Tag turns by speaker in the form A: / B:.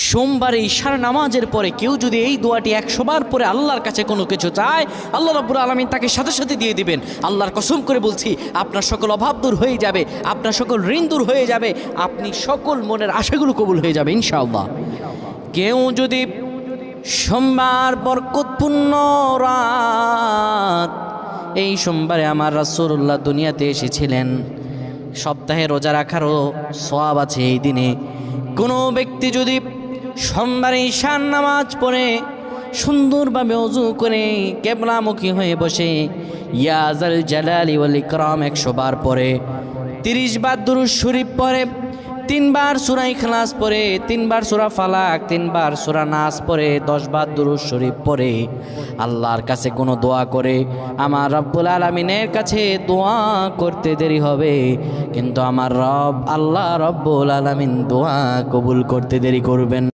A: সোমবারে ঈশার নামাজের পরে কেউ যদি এই দোয়াটি 100 বার পরে আল্লাহর কাছে কোনো কিছু চায়, আল্লাহ রাব্বুল আলামিন তাকে সাথে সাথে দিয়ে দিবেন। আল্লাহর কসম করে বলছি, আপনার সকল অভাব দূর হয়ে যাবে, আপনার সকল ঋণ দূর হয়ে যাবে, আপনি সকল মনের আশাগুলো কবুল হয়ে যাবে ইনশাআল্লাহ। কেউ যদি সোমবার বরকতপূর্ণ রাত, এই সোমবারে আমার রাসূলুল্লাহ দুনিয়াতে এসেছিলেন, সপ্তাহে রোজা রাখারও সওয়াব আছে এই দিনে। কোনো ব্যক্তি যদি সোমবারে ঈশার নামাজ পড়ে সুন্দরভাবে ওযু করে কিবলামুখী হয়ে বসে ইয়া যাল জালালি ওয়াল ইকরাম 100 বার পড়ে, 30 বার দুরূদ শরীফ পড়ে, 3 বার সূরা ইখলাস পড়ে, 3 বার সূরা ফালাক, 3 বার সূরা নাস পড়ে, 10 বার দুরূদ শরীফ পড়ে, আল্লাহর কাছে কোনো দোয়া করে, আমার রব্বুল আলামিনের কাছে দোয়া করতে দেরি হবে, কিন্তু আমার রব আল্লাহ রব্বুল আলামিন দোয়া কবুল করতে দেরি করবেন।